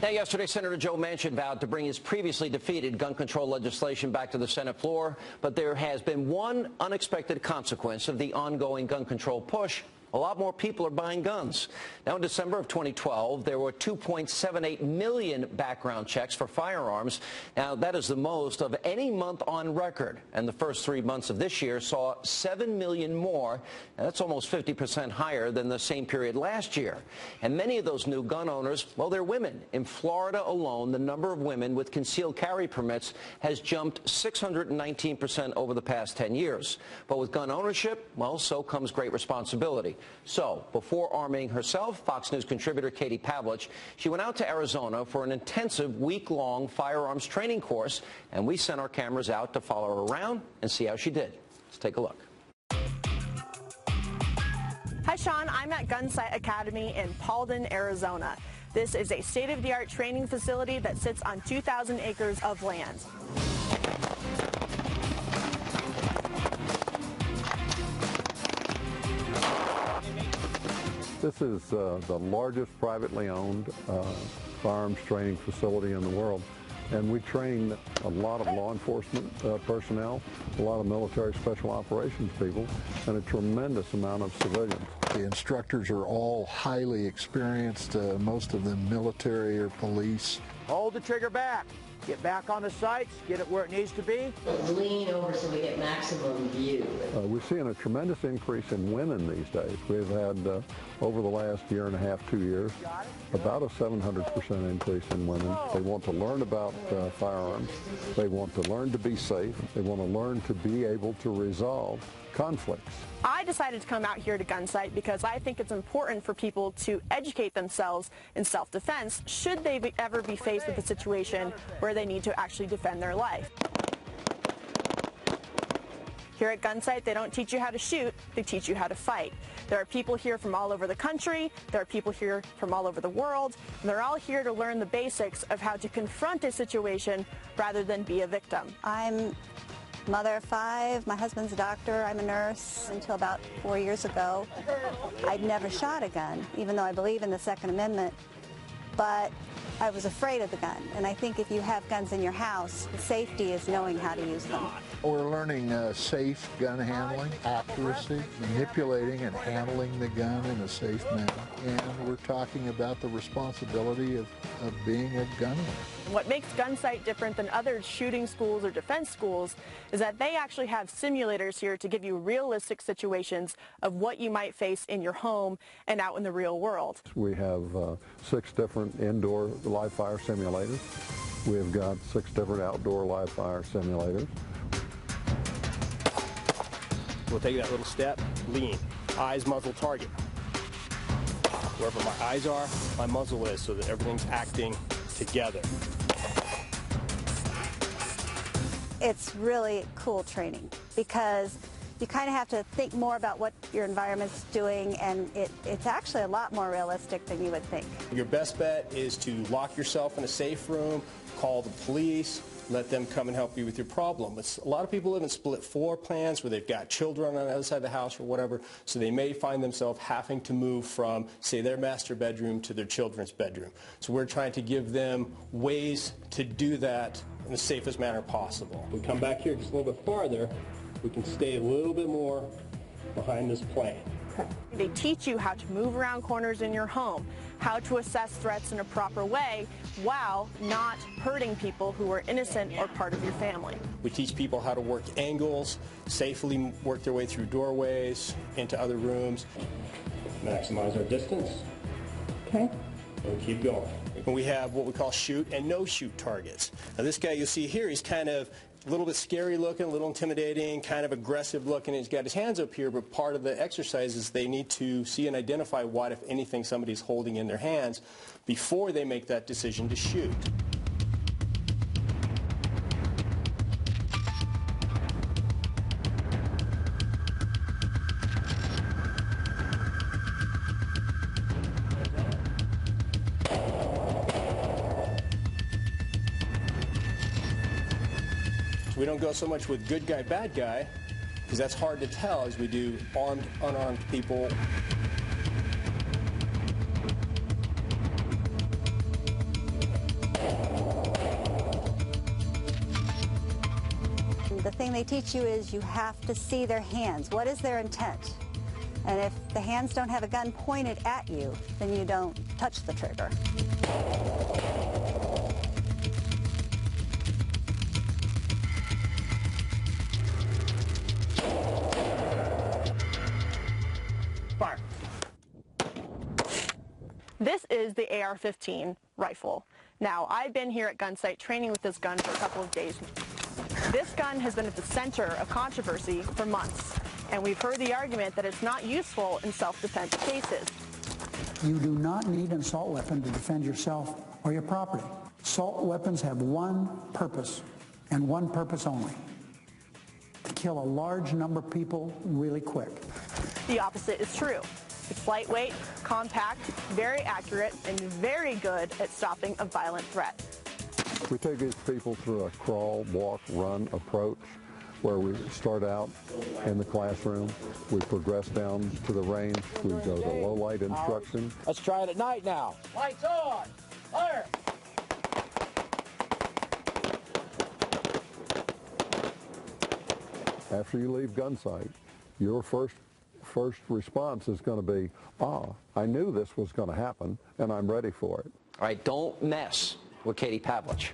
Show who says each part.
Speaker 1: Now, yesterday, Senator Joe Manchin vowed to bring his previously defeated gun control legislation back to the Senate floor, but there has been one unexpected consequence of the ongoing gun control push. A lot more people are buying guns. Now, in December of 2012, there were 2.78 million background checks for firearms. Now, that is the most of any month on record. And the first 3 months of this year saw 7 million more. And that's almost 50% higher than the same period last year. And many of those new gun owners, well, they're women. In Florida alone, the number of women with concealed carry permits has jumped 619% over the past 10 years. But with gun ownership, well, so comes great responsibility. So, before arming herself, Fox News contributor Katie Pavlich, she went out to Arizona for an intensive week-long firearms training course, and we sent our cameras out to follow her around and see how she did. Let's take a look.
Speaker 2: Hi, Sean. I'm at GunSite Academy in Paulden, Arizona. This is a state-of-the-art training facility that sits on 2,000 acres of land.
Speaker 3: This is the largest privately owned firearms training facility in the world, and we train a lot of law enforcement personnel, a lot of military special operations people, and a tremendous amount of civilians.
Speaker 4: The instructors are all highly experienced, most of them military or police.
Speaker 5: Hold the trigger back. Get back on the sights, get it where it needs to be.
Speaker 6: Lean over so we get maximum view.
Speaker 3: We're seeing a tremendous increase in women these days. We've had, over the last year and a half, 2 years, about a 700% increase in women. They want to learn about firearms. They want to learn to be safe. They want to learn to be able to resolve conflicts.
Speaker 2: I decided to come out here to GunSite because I think it's important for people to educate themselves in self-defense should they ever be faced with a situation where they need to actually defend their life. Here at GunSite, they don't teach you how to shoot, they teach you how to fight. There are people here from all over the country, there are people here from all over the world, and they're all here to learn the basics of how to confront a situation rather than be a victim.
Speaker 7: I'm mother of 5, my husband's a doctor, I'm a nurse. Until about 4 years ago, I'd never shot a gun, even though I believe in the Second Amendment, but I was afraid of the gun. And I think if you have guns in your house, the safety is knowing how to use them.
Speaker 4: We're learning safe gun handling, accuracy, manipulating and handling the gun in a safe manner. And we're talking about the responsibility of being a gun owner.
Speaker 2: What makes GunSite different than other shooting schools or defense schools is that they actually have simulators here to give you realistic situations of what you might face in your home and out in the real world.
Speaker 3: We have 6 different indoor live fire simulators. We've got 6 different outdoor live fire simulators.
Speaker 8: We'll take that little step, lean, eyes, muzzle, target. Wherever my eyes are, my muzzle is, so that everything's acting together.
Speaker 7: It's really cool training because you kind of have to think more about what your environment's doing, and it's actually a lot more realistic than you would think.
Speaker 8: Your best bet is to lock yourself in a safe room, call the police, let them come and help you with your problem. A lot of people live in split floor plans where they've got children on the other side of the house or whatever, so they may find themselves having to move from, say, their master bedroom to their children's bedroom. So we're trying to give them ways to do that in the safest manner possible. We come back here just a little bit farther, we can stay a little bit more behind this plane.
Speaker 2: They teach you how to move around corners in your home, how to assess threats in a proper way while not hurting people who are innocent or part of your family.
Speaker 8: We teach people how to work angles, safely work their way through doorways, into other rooms. Maximize our distance.
Speaker 7: Okay.
Speaker 8: And keep going. And we have what we call shoot and no shoot targets. Now this guy you'll see here, he's kind of a little bit scary looking, a little intimidating, kind of aggressive looking. He's got his hands up here, but part of the exercise is they need to see and identify what, if anything, somebody's holding in their hands before they make that decision to shoot. We don't go so much with good guy, bad guy, because that's hard to tell, as we do armed, unarmed people.
Speaker 7: thing they teach you is you have to see their hands. What is their intent? And if the hands don't have a gun pointed at you, then you don't touch the trigger.
Speaker 2: Fire. This is the AR-15 rifle. Now, I've been here at GunSite training with this gun for a couple of days. This gun has been at the center of controversy for months, and we've heard the argument that it's not useful in self-defense cases.
Speaker 9: You do not need an assault weapon to defend yourself or your property. Assault weapons have one purpose, and one purpose only: to kill a large number of people really quick.
Speaker 2: The opposite is true. It's lightweight, compact, very accurate, and very good at stopping a violent threat.
Speaker 3: We take these people through a crawl, walk, run approach, where we start out in the classroom, we progress down to the range, we go to low light instruction.
Speaker 5: Let's try it at night now. Lights on! Fire!
Speaker 3: After you leave GunSite, your first response is going to be, I knew this was going to happen, and I'm ready for it.
Speaker 1: All right, don't mess with Katie Pavlich.